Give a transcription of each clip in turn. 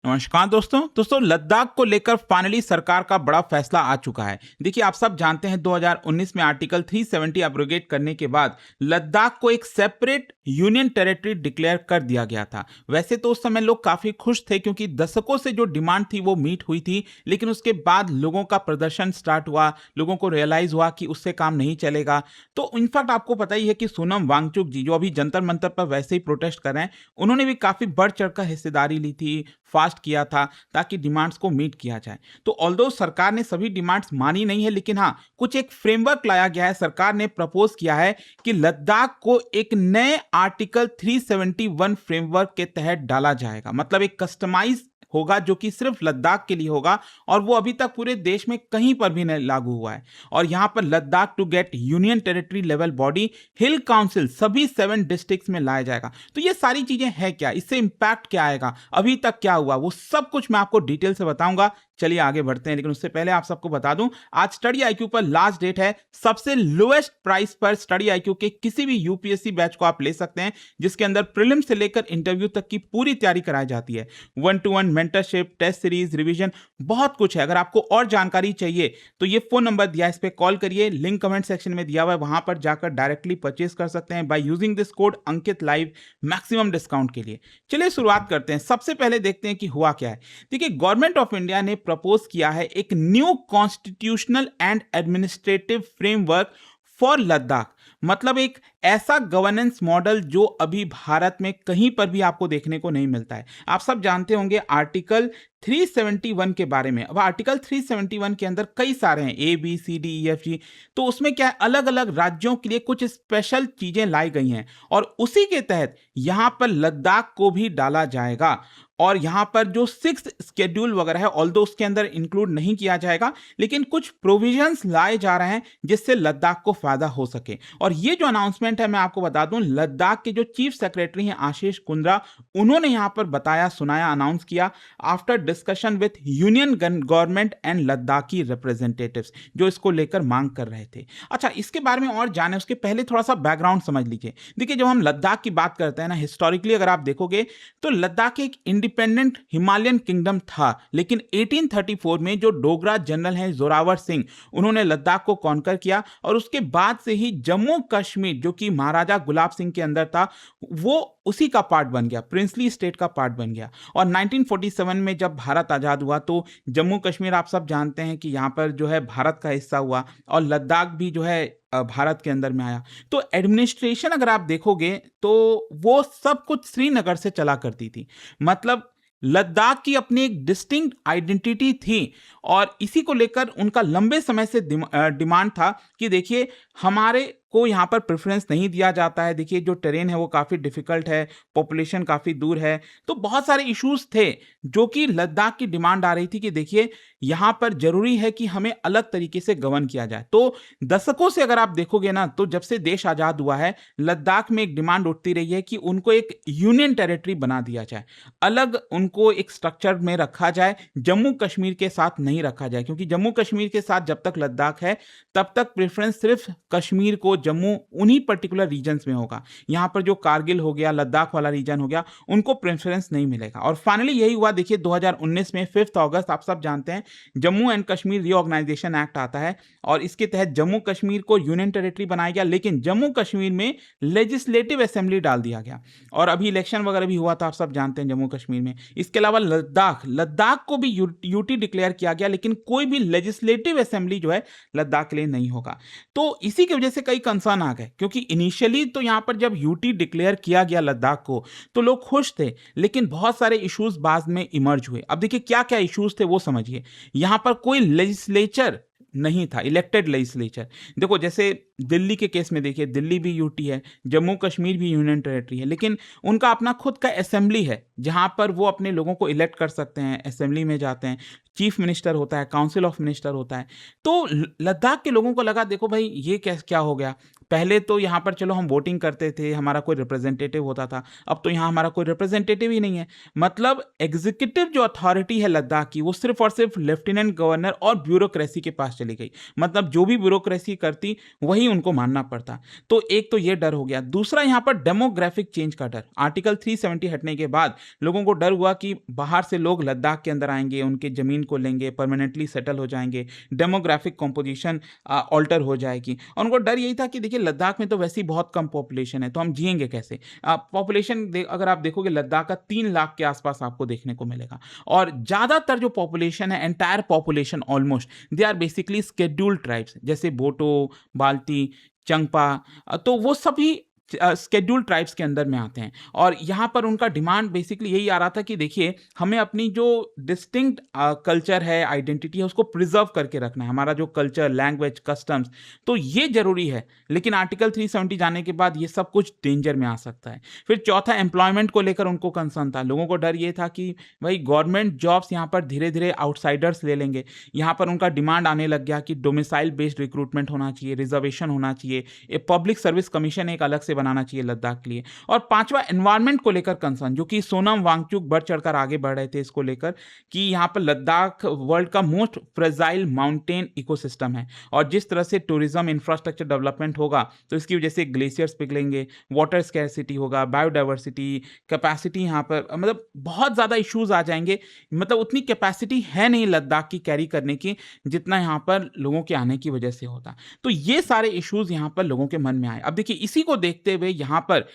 नमस्कार दोस्तों लद्दाख को लेकर फाइनली सरकार का बड़ा फैसला आ चुका है। देखिए, आप सब जानते हैं 2019 में आर्टिकल 370 एब्रोगेट करने के बाद लद्दाख को एक सेपरेट यूनियन टेरिटरी डिक्लेयर कर दिया गया था। वैसे तो उस समय लोग काफी खुश थे क्योंकि दशकों से जो डिमांड थी वो मीट हुई थी, लेकिन उसके बाद लोगों का प्रदर्शन स्टार्ट हुआ, लोगों को रियलाइज हुआ कि उससे काम नहीं चलेगा। तो इनफैक्ट आपको पता ही है कि सोनम वांगचुक जी, जो अभी जंतर मंतर पर वैसे ही प्रोटेस्ट कर रहे हैं, उन्होंने भी काफी बढ़ चढ़कर हिस्सेदारी ली थी, फास्ट किया था ताकि डिमांड्स को मीट किया जाए। तो ऑल्दो सरकार ने सभी डिमांड्स मानी नहीं है, लेकिन हाँ, कुछ एक फ्रेमवर्क लाया गया है। सरकार ने प्रपोज किया है कि लद्दाख को एक नए आर्टिकल 371 फ्रेमवर्क के तहत डाला जाएगा। मतलब एक कस्टमाइज होगा जो कि सिर्फ लद्दाख के लिए होगा, और वो अभी तक पूरे देश में कहीं पर भी नहीं लागू हुआ है। और यहां पर Ladakh to get union territory level body hill council सभी 7 डिस्ट्रिक्ट्स में लाया जाएगा। तो ये सारी चीजें हैं क्या, इससे इंपैक्ट क्या आएगा, अभी तक क्या हुआ, वो सब कुछ मैं आपको डिटेल से बताऊंगा। चलिए आगे बढ़ते हैं, लेकिन उससे पहले आप सबको बता दूं, आज स्टडी आईक्यू पर लास्ट डेट है। सबसे लोएस्ट प्राइस पर स्टडी आईक्यू के किसी भी यूपीएससी बैच को आप ले सकते हैं, जिसके अंदर प्रीलिम से लेकर इंटरव्यू तक की पूरी तैयारी कराई जाती है। 1-to-1 mentorship, test series, revision, बहुत कुछ है। अगर आपको और जानकारी चाहिए तो ये फोन नंबर दिया है, इस पे कॉल करिए, लिंक कमेंट सेक्शन में दिया हुआ है, वहां पर जाकर डायरेक्टली परचेज कर सकते हैं by using this code Ankit live, maximum discount के लिए। चलिए शुरुआत करते हैं। सबसे पहले देखते हैं कि हुआ क्या है। देखिए, गवर्नमेंट ऑफ इंडिया ने प्रपोज किया है एक new constitutional and administrative framework for Ladakh. मतलब एक ऐसा गवर्नेंस मॉडल जो अभी भारत में कहीं पर भी आपको देखने को नहीं मिलता है। आप सब जानते होंगे आर्टिकल 371 के बारे में। अब आर्टिकल 371 के अंदर कई सारे हैं, ABCDEFG। तो उसमें क्या है, अलग अलग राज्यों के लिए कुछ स्पेशल चीजें लाई गई हैं, और उसी के तहत यहां पर लद्दाख को भी डाला जाएगा। और यहां पर जो 6th शेड्यूल वगैरह है, ऑल्दो उसके अंदर इंक्लूड नहीं किया जाएगा, लेकिन कुछ प्रोविजंस लाए जा रहे हैं जिससे लद्दाख को फायदा हो सके। और ये जो अनाउंसमेंट है, मैं आपको बता दूं, लद्दाख के जो चीफ सेक्रेटरी हैं आशीष कुंद्रा, उन्होंने यहां पर बताया, सुनाया, अनाउंस किया after discussion with union government and Ladakhi representatives, जो इसको लेकर मांग कर रहे थे। अच्छा, इसके बारे में और जाने उसके पहले थोड़ा सा बैकग्राउंड समझ लीजिए। देखिए, जब हम लद्दाख की बात करते हैं ना, हिस्टोरिकली अगर आप देखोगे तो लद्दाख एक इंडिपेंडेंट हिमालयन किंगडम था, लेकिन 1834 में जो डोगरा जनरल हैं जोरावर सिंह, उन्होंने लद्दाख को कॉन्कर किया, और उसके बाद से ही जम्मू कश्मीर, जो कि महाराजा गुलाब सिंह के अंदर था, वो उसी का पार्ट बन गया, प्रिंसली स्टेट का पार्ट बन गया। और 1947 में जब भारत आजाद हुआ तो जम्मू कश्मीर, आप सब जानते हैं कि यहां पर जो है भारत का हिस्सा हुआ, और लद्दाख भी जो है भारत के अंदर में आया। तो एडमिनिस्ट्रेशन अगर आप देखोगे तो वो सब कुछ श्रीनगर से चला करती थी। मतलब लद्दाख की अपनी एक डिस्टिंक्ट आइडेंटिटी थी, और इसी को लेकर उनका लंबे समय से डिमांड था कि देखिए, हमारे को यहाँ पर प्रेफरेंस नहीं दिया जाता है। देखिए, जो टेरेन है वो काफ़ी डिफिकल्ट है, पॉपुलेशन काफ़ी दूर है, तो बहुत सारे इश्यूज थे जो कि लद्दाख की डिमांड आ रही थी कि देखिए, यहाँ पर जरूरी है कि हमें अलग तरीके से गवर्न किया जाए। तो दशकों से अगर आप देखोगे ना, तो जब से देश आज़ाद हुआ है, लद्दाख में एक डिमांड उठती रही है कि उनको एक यूनियन टेरिटरी बना दिया जाए, अलग उनको एक स्ट्रक्चर में रखा जाए, जम्मू कश्मीर के साथ नहीं रखा जाए, क्योंकि जम्मू कश्मीर के साथ जब तक लद्दाख है तब तक प्रेफरेंस सिर्फ कश्मीर को, जम्मू, उन्हीं पर्टिकुलर रीजन्स में होगा। यहां पर जो कारगिल हो गया, लद्दाख वाला रीजन हो गया, उनको प्रेफरेंस नहीं मिलेगा। और फाइनली यही हुआ। देखिए, 2019 में 5 अगस्त, आप सब जानते हैं, Jammu and Kashmir reorganisation act आता है, और इसके तहत जम्मू कश्मीर को यूनियन टेरिटरी बनाया गया, लेकिन जम्मू कश्मीर में लेजिस्लेटिव असेंबली डाल दिया गया, और अभी इलेक्शन वगैरह भी हुआ था, आप सब जानते हैं, जम्मू कश्मीर में। इसके अलावा लद्दाख को भी यूटी डिक्लेयर किया गया, लेकिन कोई भी लेजिस्लेटिव असेंबली जो है लद्दाख के लिए नहीं होगा। तो इसी की वजह से कई कंसर्न आ गए, क्योंकि इनिशियली तो यहां पर जब यूटी डिक्लेयर किया गया लद्दाख को, तो लोग खुश थे, लेकिन बहुत सारे इश्यूज बाद में इमर्ज हुए। अब देखिए, क्या क्या इश्यूज थे वो समझिए। यहां पर कोई लेजिस्लेचर नहीं था, इलेक्टेड लेजिस्लेचर। देखो, जैसे दिल्ली के केस में देखिए, दिल्ली भी यूटी है, जम्मू कश्मीर भी यूनियन टेरिटरी है, लेकिन उनका अपना खुद का असेंबली है, जहां पर वो अपने लोगों को इलेक्ट कर सकते हैं, असेंबली में जाते हैं, चीफ मिनिस्टर होता है, काउंसिल ऑफ मिनिस्टर होता है। तो लद्दाख के लोगों को लगा, देखो भाई, ये क्या हो गया। पहले तो यहाँ पर चलो हम वोटिंग करते थे, हमारा कोई रिप्रेजेंटेटिव होता था, अब तो यहाँ हमारा कोई रिप्रेजेंटेटिव ही नहीं है। मतलब एग्जीक्यूटिव जो अथॉरिटी है लद्दाख की, वो सिर्फ और सिर्फ लेफ्टिनेंट गवर्नर और ब्यूरोक्रेसी के पास चली चली गई, मतलब जो भी ब्यूरोक्रेसी करती वही उनको मानना पड़ता। तो एक तो ये डर हो गया। दूसरा यहाँ पर डेमोग्राफिक चेंज का डर। आर्टिकल 370 हटने के बाद लोगों को डर हुआ कि बाहर से लोग लद्दाख के अंदर आएंगे, उनके जमीन को लेंगे, परमानेंटली सेटल हो जाएंगे, डेमोग्राफिक कॉम्पोजिशन ऑल्टर हो जाएगी। और उनको डर यही था कि देखिए लद्दाख में तो वैसे ही बहुत कम पॉपुलेशन है, तो हम जिएंगे कैसे। पॉपुलेशन अगर आप देखोगे लद्दाख का 3 लाख के आसपास आपको देखने को मिलेगा, और ज्यादातर जो पॉपुलेशन है, entire population almost, they are basically scheduled tribes, जैसे बोटो, बाल्टी, चंगपा, तो वो सभी स्केड्यूल्ड ट्राइब्स के अंदर में आते हैं। और यहाँ पर उनका डिमांड बेसिकली यही आ रहा था कि देखिए हमें अपनी जो डिस्टिंक्ट कल्चर है, आइडेंटिटी है, उसको प्रिजर्व करके रखना है, हमारा जो कल्चर, लैंग्वेज, कस्टम्स, तो ये जरूरी है। लेकिन आर्टिकल 370 जाने के बाद ये सब कुछ डेंजर में आ सकता है। फिर चौथा, एम्प्लॉयमेंट को लेकर उनको कंसर्न था। लोगों को डर ये था कि भाई गवर्नमेंट जॉब्स यहाँ पर धीरे धीरे आउटसाइडर्स ले लेंगे। यहाँ पर उनका डिमांड आने लग गया कि डोमिसाइल बेस्ड रिक्रूटमेंट होना चाहिए, रिजर्वेशन होना चाहिए, ए पब्लिक सर्विस कमीशन एक अलग से बनाना चाहिए लद्दाख के लिए। और पांचवा, एनवायरनमेंट को लेकर कंसर्न, जो कि सोनम वांगचुक बढ़ चढ़कर आगे बढ़ रहे थे इसको लेकर कि यहाँ पर लद्दाख वर्ल्ड का मोस्ट फ्रेजाइल माउंटेन इकोसिस्टम है, और जिस तरह से टूरिज्म इंफ्रास्ट्रक्चर डेवलपमेंट होगा तो इसकी वजह से ग्लेशियर्स पिघलेंगे, वाटर स्कैरसिटी होगा, बायोडाइवर्सिटी, कैपेसिटी, यहाँ पर मतलब बहुत ज्यादा इश्यूज आ जाएंगे। मतलब उतनी कैपेसिटी है नहीं लद्दाख की कैरी करने की जितना यहाँ पर लोगों के आने की वजह से होता। तो ये सारे इश्यूज यहाँ पर लोगों के मन में आए। अब देखिए इसी को देखते हुए यहाँ पर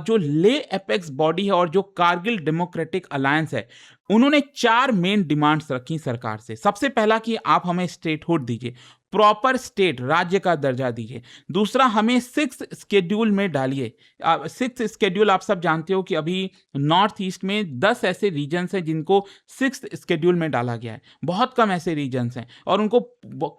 जो ले एपेक्स बॉडी है और जो कारगिल डेमोक्रेटिक अलायंस है, उन्होंने 4 मेन डिमांड्स रखी सरकार से। सबसे पहला कि आप हमें स्टेटहुड दीजिए, प्रॉपर स्टेट, राज्य का दर्जा दीजिए। दूसरा, हमें 6th स्केड्यूल में डालिए। 6th स्केड्यूल आप सब जानते हो कि अभी नॉर्थ ईस्ट में 10 ऐसे रीजन्स हैं जिनको 6th स्केड्यूल में डाला गया है। बहुत कम ऐसे रीजन्स हैं और उनको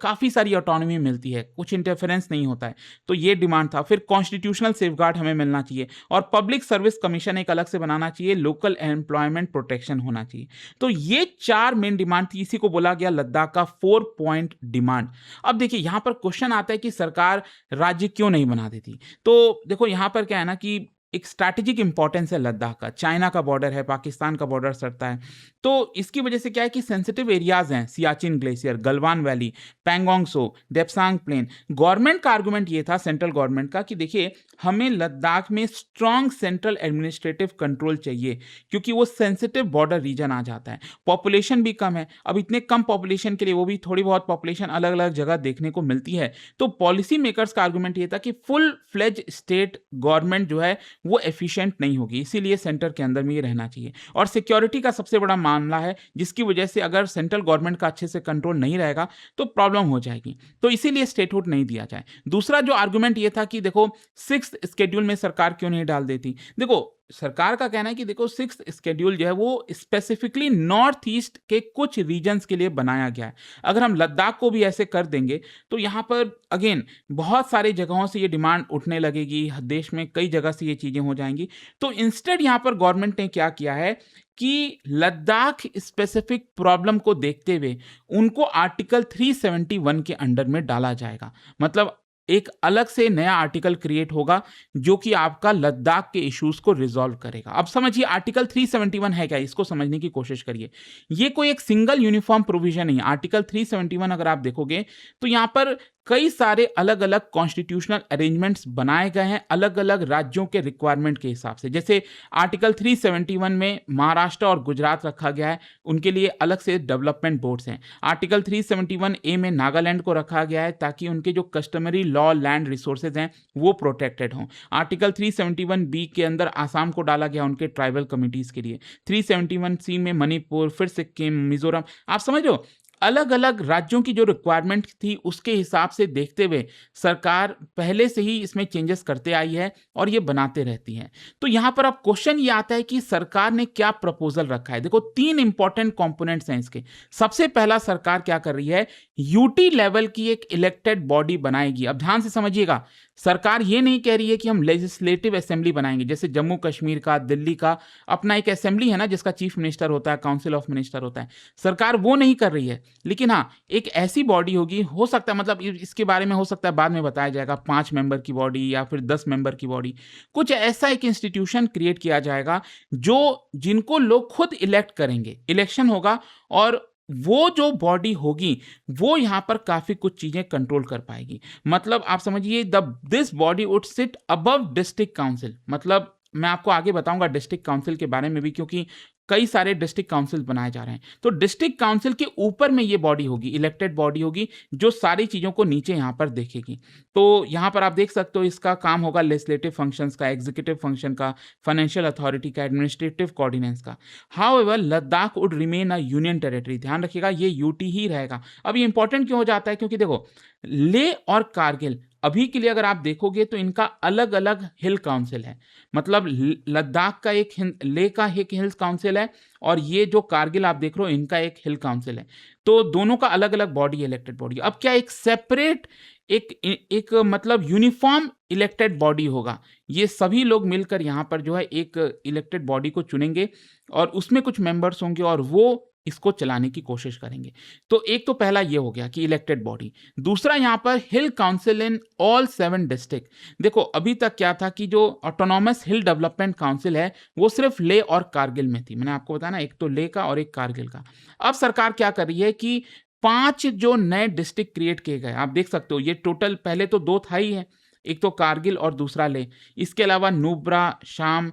काफी सारी ऑटोनॉमी मिलती है, कुछ इंटरफेरेंस नहीं होता है। तो ये डिमांड था। फिर कॉन्स्टिट्यूशनल सेफगार्ड हमें मिलना चाहिए, और पब्लिक सर्विस कमीशन एक अलग से बनाना चाहिए, लोकल एम्प्लॉयमेंट प्रोटेक्शन होना चाहिए। तो ये 4 मेन डिमांड थी। इसी को बोला गया लद्दाख का 4 पॉइंट डिमांड। अब देखिए यहां पर क्वेश्चन आता है कि सरकार राज्य क्यों नहीं बना देती। तो देखो यहां पर क्या है ना कि एक स्ट्रैटेजिक इंपॉर्टेंस है लद्दाख का, चाइना का बॉर्डर है, पाकिस्तान का बॉर्डर सटता है। तो इसकी वजह से क्या है कि सेंसिटिव एरियाज हैं, सियाचिन ग्लेशियर, गलवान वैली, पैंगोंग सो, डेप्सांग प्लेन। गवर्नमेंट का आर्गुमेंट ये था, सेंट्रल गवर्नमेंट का, कि देखिए हमें लद्दाख में स्ट्रॉन्ग सेंट्रल एडमिनिस्ट्रेटिव कंट्रोल चाहिए, क्योंकि वो सेंसिटिव बॉर्डर रीजन आ जाता है। पॉपुलेशन भी कम है। अब इतने कम पॉपुलेशन के लिए, वो भी थोड़ी बहुत पॉपुलेशन अलग अलग जगह देखने को मिलती है। तो पॉलिसी मेकर्स का आर्गुमेंट ये था कि फुल फ्लेज स्टेट गवर्नमेंट जो है वो एफिशिएंट नहीं होगी, इसीलिए सेंटर के अंदर में ये रहना चाहिए। और सिक्योरिटी का सबसे बड़ा मामला है, जिसकी वजह से अगर सेंट्रल गवर्नमेंट का अच्छे से कंट्रोल नहीं रहेगा तो प्रॉब्लम हो जाएगी। तो इसीलिए स्टेटहुड नहीं दिया जाए। दूसरा जो आर्गुमेंट ये था कि देखो 6th स्केड्यूल में सरकार क्यों नहीं डाल देती। देखो सरकार का कहना है कि देखो 6th स्केड्यूल जो है वो स्पेसिफिकली नॉर्थ ईस्ट के कुछ रीजन्स के लिए बनाया गया है। अगर हम लद्दाख को भी ऐसे कर देंगे तो यहाँ पर अगेन बहुत सारी जगहों से ये डिमांड उठने लगेगी, देश में कई जगह से ये चीजें हो जाएंगी। तो इंस्टेड यहाँ पर गवर्नमेंट ने क्या किया है कि लद्दाख स्पेसिफिक प्रॉब्लम को देखते हुए उनको आर्टिकल 371 के अंडर में डाला जाएगा। मतलब एक अलग से नया आर्टिकल क्रिएट होगा जो कि आपका लद्दाख के इश्यूज को रिजॉल्व करेगा। अब समझिए आर्टिकल 371 है क्या, इसको समझने की कोशिश करिए। ये कोई एक सिंगल यूनिफॉर्म प्रोविजन नहीं। आर्टिकल 371 अगर आप देखोगे तो यहां पर कई सारे अलग अलग कॉन्स्टिट्यूशनल अरेंजमेंट्स बनाए गए हैं अलग अलग राज्यों के रिक्वायरमेंट के हिसाब से। जैसे आर्टिकल 371 में महाराष्ट्र और गुजरात रखा गया है, उनके लिए अलग से डेवलपमेंट बोर्ड्स हैं। आर्टिकल 371A में नागालैंड को रखा गया है ताकि उनके जो कस्टमरी लॉ लैंड रिसोर्सेज हैं वो प्रोटेक्टेड हों। आर्टिकल 371B के अंदर आसाम को डाला गया उनके ट्राइबल कमिटीज के लिए। 371C में मणिपुर, फिर सिक्किम, मिजोरम। आप समझ लो अलग अलग राज्यों की जो रिक्वायरमेंट थी उसके हिसाब से देखते हुए सरकार पहले से ही इसमें चेंजेस करते आई है और ये बनाते रहती है। तो यहां पर अब क्वेश्चन ये आता है कि सरकार ने क्या प्रपोजल रखा है। देखो 3 इंपॉर्टेंट कंपोनेंट्स हैं इसके। सबसे पहला, सरकार क्या कर रही है, यूटी लेवल की एक इलेक्टेड बॉडी बनाएगी। अब ध्यान से समझिएगा, सरकार ये नहीं कह रही है कि हम लेजिस्लेटिव असेंबली बनाएंगे, जैसे जम्मू कश्मीर का, दिल्ली का अपना एक असेंबली है ना जिसका चीफ मिनिस्टर होता है, काउंसिल ऑफ मिनिस्टर होता है। सरकार वो नहीं कर रही है, लेकिन हाँ एक ऐसी बॉडी होगी, हो सकता है मतलब इसके बारे में हो सकता है बाद में बताया जाएगा, 5 मेंबर की बॉडी या फिर 10 मेंबर की बॉडी, कुछ ऐसा एक इंस्टीट्यूशन क्रिएट किया जाएगा जो जिनको लोग खुद इलेक्ट करेंगे। इलेक्शन होगा और वो जो बॉडी होगी वो यहाँ पर काफी कुछ चीजें कंट्रोल कर पाएगी। मतलब आप समझिए the this body would sit above district council. मतलब मैं आपको आगे बताऊंगा डिस्ट्रिक्ट काउंसिल के बारे में भी, क्योंकि कई सारे डिस्ट्रिक्ट काउंसिल बनाए जा रहे हैं। तो डिस्ट्रिक्ट काउंसिल के ऊपर में ये बॉडी होगी, इलेक्टेड बॉडी होगी, जो सारी चीजों को नीचे यहाँ पर देखेगी। तो यहाँ पर आप देख सकते हो इसका काम होगा लेजिस्लेटिव फंक्शंस का, एग्जीक्यूटिव फंक्शन का, फाइनेंशियल अथॉरिटी का, एडमिनिस्ट्रेटिव कोऑर्डिनेंस का। However Ladakh would remain a union territory. ध्यान रखिएगा ये यूटी ही रहेगा। अब ये इंपॉर्टेंट क्यों हो जाता है, क्योंकि देखो लेह और कारगिल अभी के लिए अगर आप देखोगे तो इनका अलग अलग हिल काउंसिल है। मतलब लद्दाख का एक लेह का एक हिल काउंसिल है, और ये जो कारगिल आप देख रहे हो इनका एक हिल काउंसिल है। तो दोनों का अलग अलग बॉडी, इलेक्टेड बॉडी। अब क्या एक सेपरेट एक मतलब यूनिफॉर्म इलेक्टेड बॉडी होगा। ये सभी लोग मिलकर यहाँ पर जो है एक इलेक्टेड बॉडी को चुनेंगे, और उसमें कुछ मेंबर्स होंगे और वो इसको चलाने की कोशिश करेंगे। तो एक तो पहला ये हो गया कि इलेक्टेड बॉडी। दूसरा यहाँ पर हिल काउंसिल इन ऑल 7 डिस्ट्रिक्ट। देखो अभी तक क्या था कि जो ऑटोनॉमस हिल डेवलपमेंट काउंसिल है वो सिर्फ लेह और कारगिल में थी। मैंने आपको बताया ना, एक तो लेह का और एक कारगिल का। अब सरकार क्या कर रही है कि 5 जो नए डिस्ट्रिक्ट क्रिएट किए गए, आप देख सकते हो ये टोटल, पहले तो 2 था ही है, एक तो कारगिल और दूसरा लेह। इसके अलावा नुब्रा, शाम,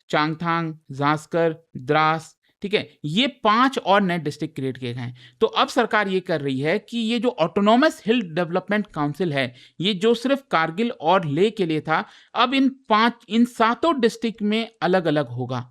चांगथांग, जास्कर, द्रास, ठीक है, ये 5 और नए डिस्ट्रिक्ट क्रिएट किए गए हैं। तो अब सरकार ये कर रही है कि ये जो ऑटोनॉमस हिल डेवलपमेंट काउंसिल है, ये जो सिर्फ कारगिल और लेह के लिए था, अब इन 7 डिस्ट्रिक्ट में अलग अलग होगा।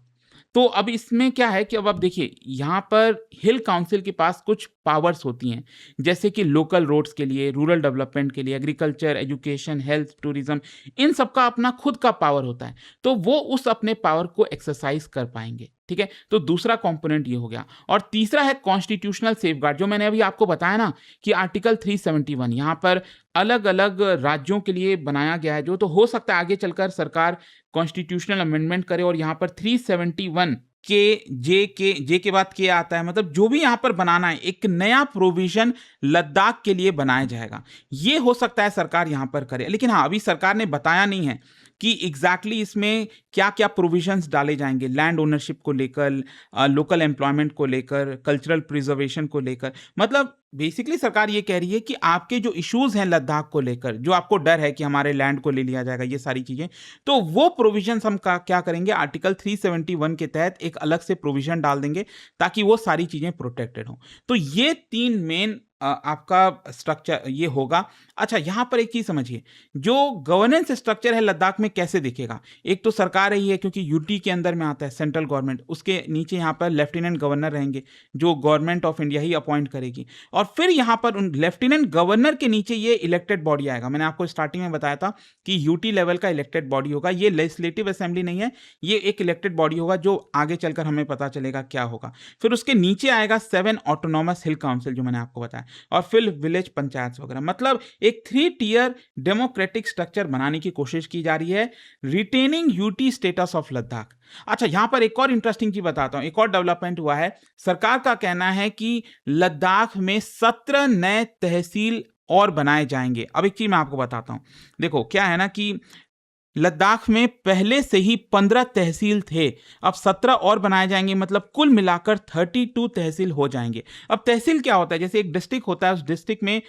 तो अब इसमें क्या है कि अब आप देखिए यहाँ पर हिल काउंसिल के पास कुछ पावर्स होती हैं, जैसे कि लोकल रोड्स के लिए, रूरल डेवलपमेंट के लिए, एग्रीकल्चर, एजुकेशन, हेल्थ, टूरिज्म, इन सब का अपना खुद का पावर होता है। तो वो उस अपने पावर को एक्सरसाइज कर पाएंगे। ठीक है, तो दूसरा कंपोनेंट ये हो गया। और तीसरा है कॉन्स्टिट्यूशनल सेफगार्ड, जो मैंने अभी आपको बताया ना कि आर्टिकल 371 यहाँ पर अलग अलग राज्यों के लिए बनाया गया है। जो तो हो सकता है आगे चलकर सरकार कॉन्स्टिट्यूशनल अमेंडमेंट करे और यहाँ पर 371 जे के बाद के आता है, मतलब जो भी यहाँ पर बनाना है एक नया प्रोविजन लद्दाख के लिए बनाया जाएगा। ये हो सकता है सरकार यहाँ पर करे, लेकिन हाँ अभी सरकार ने बताया नहीं है कि एग्जैक्टली इसमें क्या क्या प्रोविजंस डाले जाएंगे, लैंड ओनरशिप को लेकर, लोकल एम्प्लॉयमेंट को लेकर, कल्चरल प्रिजर्वेशन को लेकर। मतलब बेसिकली सरकार ये कह रही है कि आपके जो इश्यूज हैं लद्दाख को लेकर, जो आपको डर है कि हमारे लैंड को ले लिया जाएगा, ये सारी चीजें, तो वो प्रोविजंस हम क्या करेंगे, आर्टिकल 371 के तहत एक अलग से प्रोविजन डाल देंगे ताकि वो सारी चीजें प्रोटेक्टेड हो। तो ये 3 मेन आपका स्ट्रक्चर ये होगा। अच्छा यहाँ पर एक चीज समझिए, जो गवर्नेंस स्ट्रक्चर है लद्दाख में कैसे दिखेगा। एक तो सरकार ही है क्योंकि यूटी के अंदर में आता है सेंट्रल गवर्नमेंट, उसके नीचे यहाँ पर लेफ्टिनेंट गवर्नर रहेंगे जो गवर्नमेंट ऑफ इंडिया ही अपॉइंट करेगी, और फिर यहाँ पर उन लेफ्टिनेंट गवर्नर के नीचे ये इलेक्टेड बॉडी आएगा। मैंने आपको स्टार्टिंग में बताया था कि यूटी लेवल का इलेक्टेड बॉडी होगा। ये लेजिस्लेटिव असेंबली नहीं है, ये एक इलेक्टेड बॉडी होगा जो आगे चलकर हमें पता चलेगा क्या होगा। फिर उसके नीचे आएगा 7 ऑटोनॉमस हिल काउंसिल जो मैंने आपको बताया, और फिर विलेज पंचायत वगैरह। मतलब एक 3 टियर डेमोक्रेटिक स्ट्रक्चर बनाने की कोशिश की जा रही है, retaining UT status of Ladakh. अच्छा यहां पर एक और इंटरेस्टिंग चीज बताता हूं, एक और डेवलपमेंट हुआ है। सरकार का कहना है कि लद्दाख में 17 नए तहसील और बनाए जाएंगे। अब एक चीज मैं आपको बताता हूं, देखो क्या है ना कि लद्दाख में पहले से ही 15 तहसील थे, अब 17 और बनाए जाएंगे, मतलब कुल मिलाकर 32 तहसील हो जाएंगे। अब तहसील क्या होता है, जैसे एक डिस्ट्रिक्ट होता है, उस डिस्ट्रिक्ट में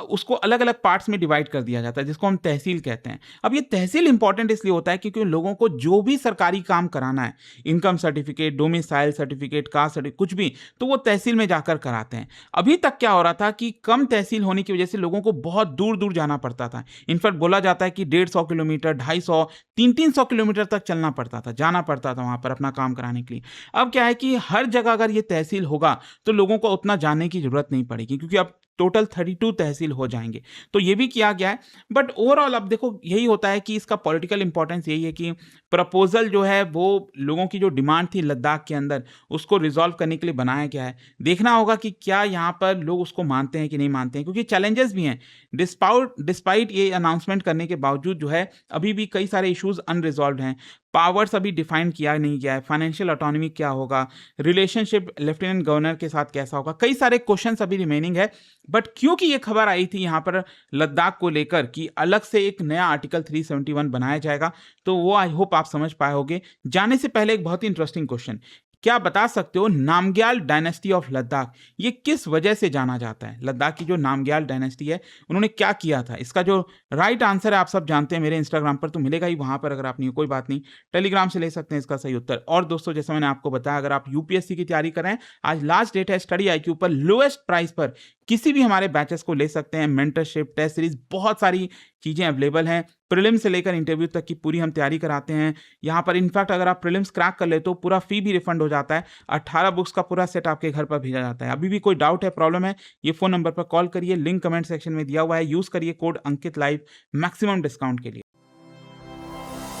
उसको अलग अलग पार्ट्स में डिवाइड कर दिया जाता है जिसको हम तहसील कहते हैं। अब ये तहसील इंपॉर्टेंट इसलिए होता है क्योंकि लोगों को जो भी सरकारी काम कराना है, income certificate, domicile certificate, caste certificate, कुछ भी, तो वो तहसील में जाकर कराते हैं। अभी तक क्या हो रहा था कि कम तहसील होने की वजह से लोगों को बहुत दूर दूर जाना पड़ता था। इनफैक्ट बोला जाता है कि 150 किलोमीटर, 250, 300 किलोमीटर तक चलना पड़ता था, जाना पड़ता था वहां पर अपना काम कराने के लिए। अब क्या है कि हर जगह अगर ये तहसील होगा तो लोगों को उतना जाने की जरूरत नहीं पड़ेगी, क्योंकि अब टोटल 32 तहसील हो जाएंगे। तो ये भी किया गया है। बट ओवरऑल अब देखो यही होता है कि इसका पॉलिटिकल इंपॉर्टेंस यही है कि प्रपोजल जो है वो लोगों की जो डिमांड थी लद्दाख के अंदर, उसको रिजॉल्व करने के लिए बनाया गया है। देखना होगा कि क्या यहाँ पर लोग उसको मानते हैं कि नहीं मानते हैं, क्योंकि चैलेंजेस भी हैं। डिस्पाइट ये अनाउंसमेंट करने के बावजूद जो है अभी भी कई सारे इश्यूज अनरिजॉल्व हैं। पावर्स अभी डिफाइन किया नहीं गया है, फाइनेंशियल ऑटोनॉमी क्या होगा, रिलेशनशिप लेफ्टिनेंट गवर्नर के साथ कैसा होगा, कई सारे क्वेश्चंस अभी रिमेनिंग है। बट क्योंकि ये खबर आई थी यहाँ पर लद्दाख को लेकर कि अलग से एक नया आर्टिकल 371 बनाया जाएगा, तो वो आई होप आप समझ पाए होंगे। जाने से पहले एक बहुत ही इंटरेस्टिंग क्वेश्चन, क्या बता सकते हो नामग्याल डायनेस्टी ऑफ लद्दाख ये किस वजह से जाना जाता है? लद्दाख की जो नामग्याल डायनेस्टी है उन्होंने क्या किया था? इसका जो राइट आंसर है आप सब जानते हैं, मेरे इंस्टाग्राम पर तो मिलेगा ही, वहां पर अगर आप नहीं हो कोई बात नहीं, टेलीग्राम से ले सकते हैं इसका सही उत्तर। और दोस्तों जैसा मैंने आपको बताया, अगर आप यूपीएससी की तैयारी कर रहे हैं, आज लास्ट डेट है स्टडी आईक्यू पर लोएस्ट प्राइस पर किसी भी हमारे बैचेस को ले सकते हैं। मेंटरशिप, टेस्ट सीरीज, बहुत सारी चीजें अवेलेबल हैं। प्रीलिम्स से लेकर इंटरव्यू तक की पूरी हम तैयारी कराते हैं यहाँ पर। इनफैक्ट अगर आप प्रीलिम्स क्रैक कर ले तो पूरा फी भी रिफंड हो जाता है। 18 बुक्स का पूरा सेट आपके घर पर भेजा जाता है। अभी भी कोई डाउट है, प्रॉब्लम है, ये फोन नंबर पर कॉल करिए, लिंक कमेंट सेक्शन में दिया हुआ है, यूज करिए कोड अंकित लाइव मैक्सिमम डिस्काउंट के लिए।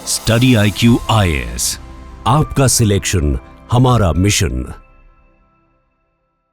स्टडी IQ IAS, आपका सिलेक्शन हमारा मिशन।